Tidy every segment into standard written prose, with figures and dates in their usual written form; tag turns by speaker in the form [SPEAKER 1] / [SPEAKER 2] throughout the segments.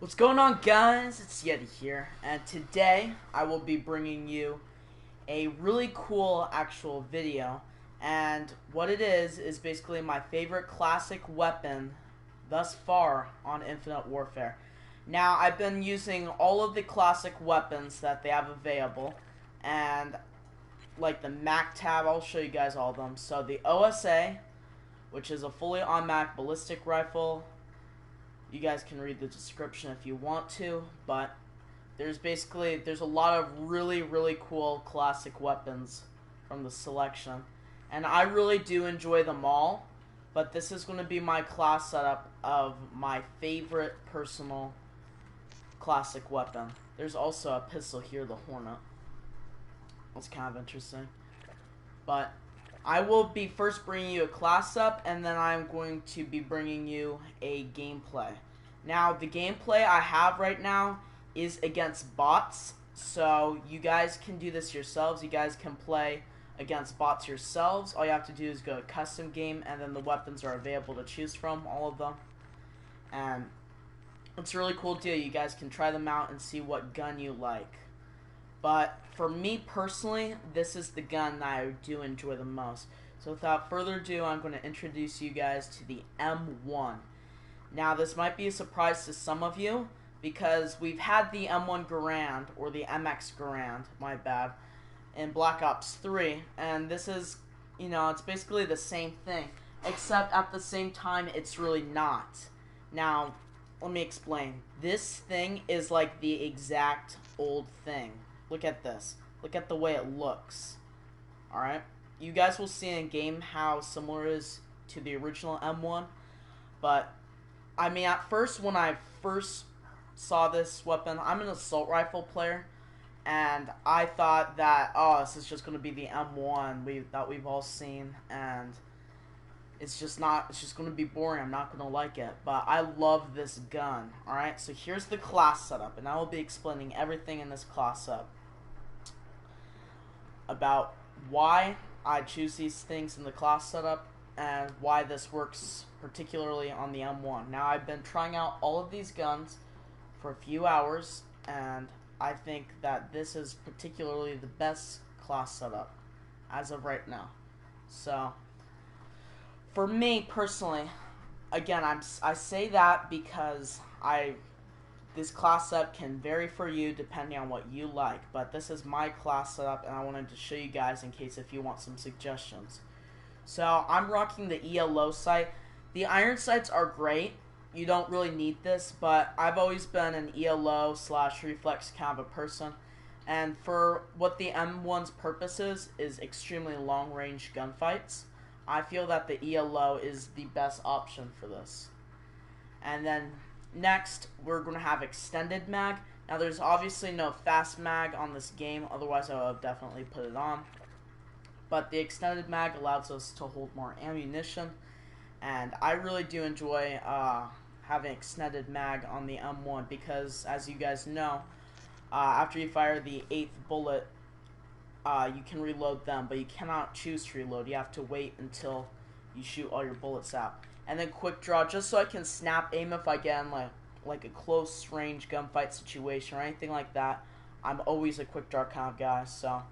[SPEAKER 1] What's going on, guys? It's Yeti here, and today I will be bringing you a really cool actual video. And what it is basically my favorite classic weapon thus far on Infinite Warfare. Now, I've been using all of the classic weapons that they have available, and like the MAC tab, I'll show you guys all of them. So the OSA, which is a fully automatic ballistic rifle. You guys can read the description if you want to, but there's a lot of really cool classic weapons from the selection, and I really do enjoy them all, but this is going to be my class setup of my favorite personal classic weapon. There's also a pistol here, the Hornet. That's kind of interesting, but I will be first bringing you a class up, and then I'm going to be bringing you a gameplay. Now, the gameplay I have right now is against bots, so you guys can do this yourselves. You guys can play against bots yourselves. All you have to do is go to custom game, and then the weapons are available to choose from, all of them. And it's a really cool deal. You guys can try them out and see what gun you like. But for me personally, this is the gun that I do enjoy the most. So without further ado, I'm going to introduce you guys to the M1. Now, this might be a surprise to some of you, because we've had the M1 Garand, or the MX Garand, my bad, in Black Ops 3, and this is, it's basically the same thing, except at the same time, it's really not. Now, let me explain. This thing is like the exact old thing. Look at this. Look at the way it looks. Alright? You guys will see in game how similar it is to the original M1. But, I mean, at first, when I first saw this weapon, I'm an assault rifle player. And I thought that, oh, this is just going to be the M1 that we've all seen. And it's just going to be boring. I'm not going to like it. But I love this gun. Alright? So here's the class setup. And I will be explaining everything in this class setup about why I choose these things in the class setup and why this works particularly on the M1. Now, I've been trying out all of these guns for a few hours, and I think that this is particularly the best class setup as of right now. So, for me personally, again, I say that because this class setup can vary for you depending on what you like, but this is my class setup, and I wanted to show you guys in case if you want some suggestions. So I'm rocking the ELO sight. The iron sights are great. You don't really need this, but I've always been an ELO / reflex kind of a person, and for what the M1's purpose is extremely long range gunfights. I feel that the ELO is the best option for this. And then next, we're going to have extended mag. Now, there's obviously no fast mag on this game, otherwise I would have definitely put it on. But the extended mag allows us to hold more ammunition, and I really do enjoy having extended mag on the M1 because, as you guys know, after you fire the 8th bullet, you can reload them, but you cannot choose to reload. You have to wait until you shoot all your bullets out. And then quick draw, just so I can snap aim if I get in like a close range gunfight situation or anything like that. I'm always a quick draw kind of guy, so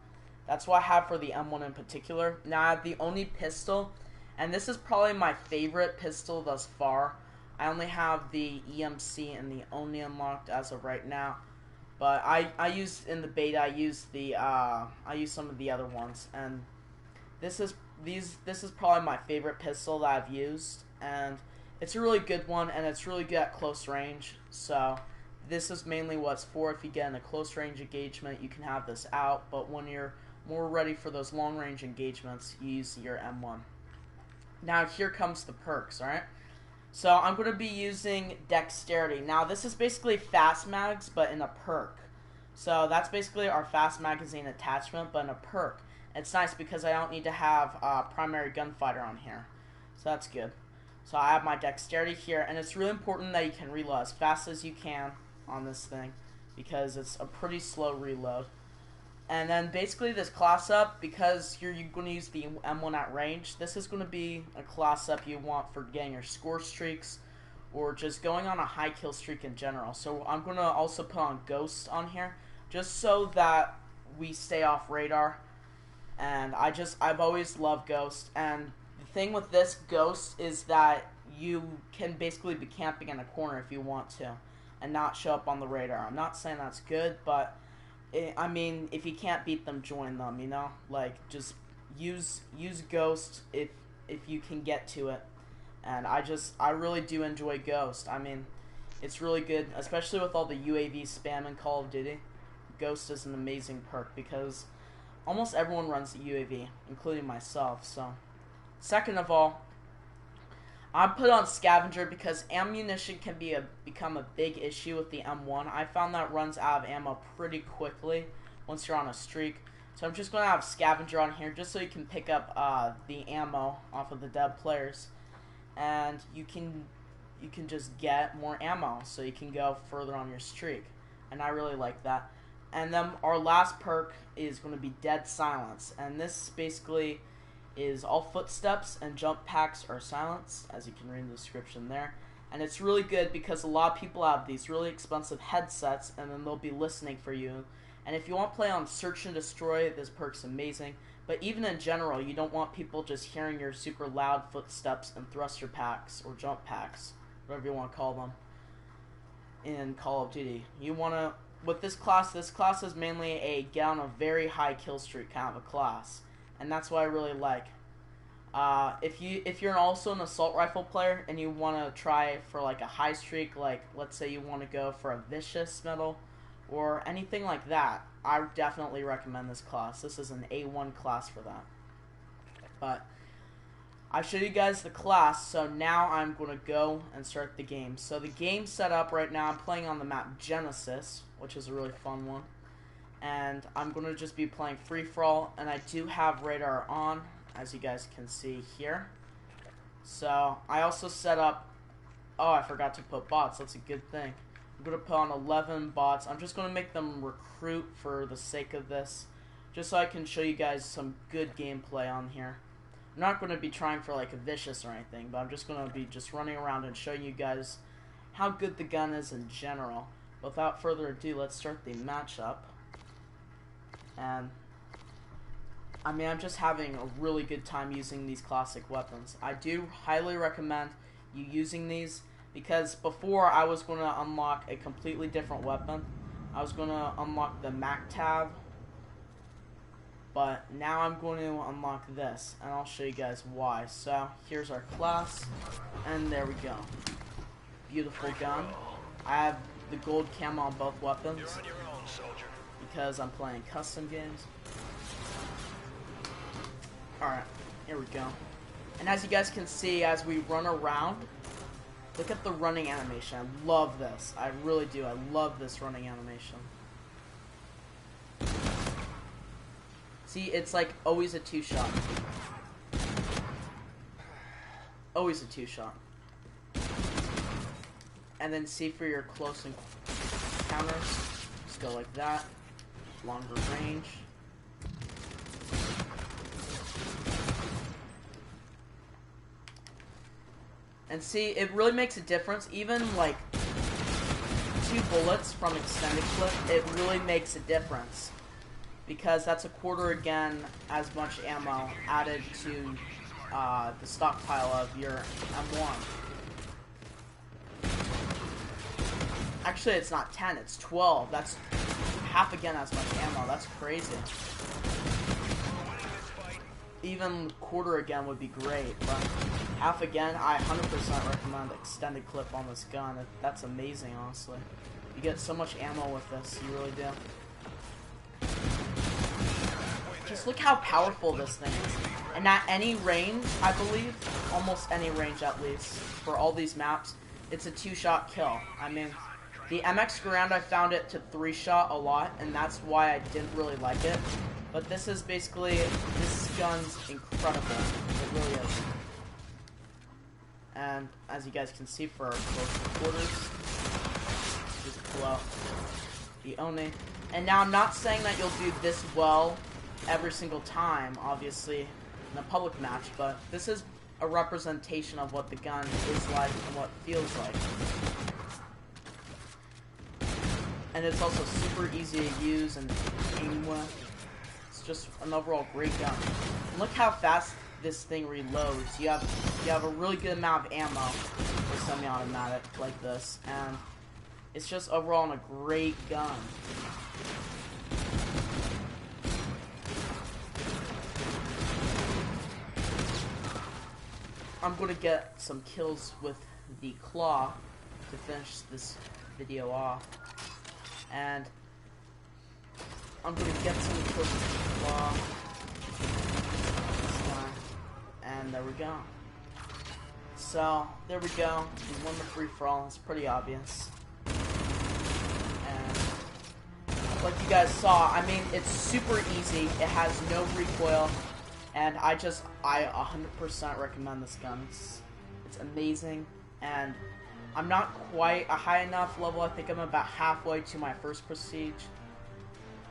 [SPEAKER 1] that's what I have for the M1 in particular. Now, I have the only pistol, and this is probably my favorite pistol thus far. I only have the EMC and the Oni unlocked as of right now, but I used in the beta. I used some of the other ones, and this is probably my favorite pistol that I've used, and it's a really good one, and it's really good at close range. So this is mainly what it's for. If you get in a close range engagement, you can have this out, but when you're more ready for those long range engagements, you use your M1. Now, here comes the perks, alright? So I'm going to be using dexterity. Now, this is basically fast mags, but in a perk. So that's basically our fast magazine attachment, but in a perk. It's nice because I don't need to have primary gunfighter on here. So that's good. So I have my dexterity here, and it's really important that you can reload as fast as you can on this thing, because it's a pretty slow reload. And then basically this class up, because you're going to use the M1 at range, this is going to be a class up you want for getting your score streaks, or just going on a high kill streak in general. So I'm going to also put on Ghost on here, just so that we stay off radar. And I've always loved Ghost. And the thing with this Ghost is that you can basically be camping in a corner if you want to, and not show up on the radar. I'm not saying that's good, but I mean, if you can't beat them, join them, you know? Like, just use Ghost if you can get to it. And I really do enjoy Ghost. I mean, it's really good, especially with all the UAV spam in Call of Duty. Ghost is an amazing perk because almost everyone runs the UAV, including myself. So, second of all, I put on Scavenger because ammunition can become a big issue with the M1. I found that runs out of ammo pretty quickly once you're on a streak. So I'm just going to have Scavenger on here just so you can pick up the ammo off of the dead players. And you can just get more ammo so you can go further on your streak. And I really like that. And then our last perk is going to be Dead Silence. And this basically is all footsteps and jump packs are silenced, as you can read in the description there. And it's really good because a lot of people have these really expensive headsets and then they'll be listening for you. And if you want to play on Search and Destroy, this perk's amazing. But even in general, you don't want people just hearing your super loud footsteps and thruster packs or jump packs, whatever you want to call them, in Call of Duty. You want to, with this class is mainly a get on a very high kill streak kind of a class. And that's what I really like. If you're also an assault rifle player and you want to try for like a high streak, like let's say you want to go for a vicious medal or anything like that, I definitely recommend this class. This is an A1 class for that. But I showed you guys the class, so now I'm going to go and start the game. So the game set up right now, I'm playing on the map Genesis, which is a really fun one. And I'm going to just be playing free-for-all, and I do have radar on, as you guys can see here. So, I also set up, oh, I forgot to put bots, that's a good thing. I'm going to put on 11 bots. I'm just going to make them recruit for the sake of this, just so I can show you guys some good gameplay on here. I'm not going to be trying for like a vicious or anything, but I'm just going to be just running around and showing you guys how good the gun is in general. Without further ado, let's start the matchup. And I mean, I'm just having a really good time using these classic weapons. I do highly recommend you using these because before I was going to unlock a completely different weapon. I was going to unlock the MacTav, but now I'm going to unlock this, and I'll show you guys why. So here's our class, and there we go. Beautiful gun. I have the gold camo on both weapons because I'm playing custom games. Alright, here we go. And as you guys can see, as we run around, look at the running animation. I love this. I really do. I love this running animation. See, it's like always a two-shot. Always a two-shot. And then see for your close encounters, just go like that. Longer range. And see, it really makes a difference. Even like 2 bullets from extended clip, it really makes a difference. Because that's a quarter again as much ammo added to the stockpile of your M1. Actually, it's not 10, it's 12. That's half again as much ammo. That's crazy. Even quarter again would be great, but half again, I 100% recommend extended clip on this gun. That's amazing, honestly. You get so much ammo with this, you really do. Just look how powerful this thing is. And at any range, I believe, almost any range at least, for all these maps, it's a 2-shot kill. I mean, the MX Garand, I found it to 3-shot a lot, and that's why I didn't really like it. But this is basically, this gun's incredible. It really is. And as you guys can see for our close quarters, just pull out the Oni. And now I'm not saying that you'll do this well every single time, obviously, in a public match, but this is a representation of what the gun is like and what it feels like. And it's also super easy to use and aim with. It's just an overall great gun. And look how fast this thing reloads. You have a really good amount of ammo for semi-automatic like this, and it's just overall a great gun. I'm gonna get some kills with the claw to finish this video off, and I'm gonna get some kills with the claw. And there we go. So, there we go. We won the free-for-all. It's pretty obvious. And, like you guys saw, I mean, it's super easy. It has no recoil. And I 100% recommend this gun. It's amazing. And I'm not quite a high enough level. I think I'm about halfway to my first prestige.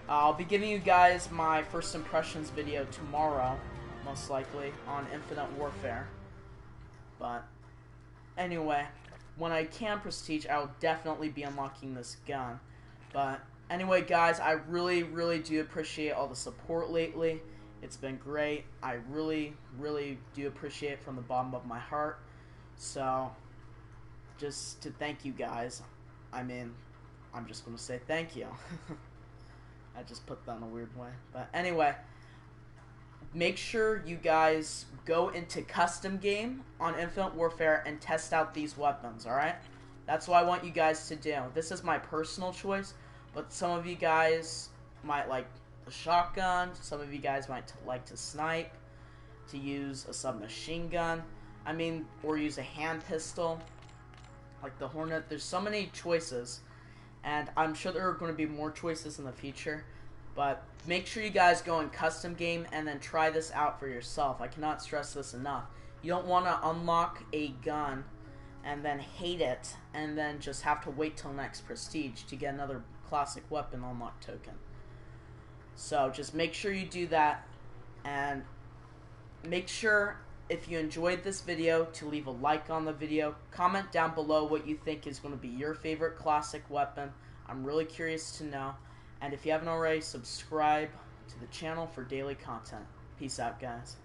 [SPEAKER 1] I'll be giving you guys my first impressions video tomorrow, most likely, on Infinite Warfare. But anyway, when I can prestige, I will definitely be unlocking this gun. But anyway, guys, I really, really do appreciate all the support lately. It's been great. I really, really do appreciate it from the bottom of my heart. So, just to thank you guys, I mean, I'm just going to say thank you. I just put that in a weird way. But anyway, make sure you guys go into custom game on Infinite Warfare and test out these weapons, alright? That's what I want you guys to do. This is my personal choice, but some of you guys might like a shotgun, some of you guys might like to snipe, to use a submachine gun, I mean, or use a hand pistol, like the Hornet. There's so many choices, and I'm sure there are going to be more choices in the future. But make sure you guys go in custom game and then try this out for yourself. I cannot stress this enough. You don't want to unlock a gun and then hate it and then just have to wait till next prestige to get another classic weapon unlock token. So just make sure you do that, and make sure, if you enjoyed this video, to leave a like on the video. Comment down below what you think is going to be your favorite classic weapon. I'm really curious to know. And if you haven't already, subscribe to the channel for daily content. Peace out, guys.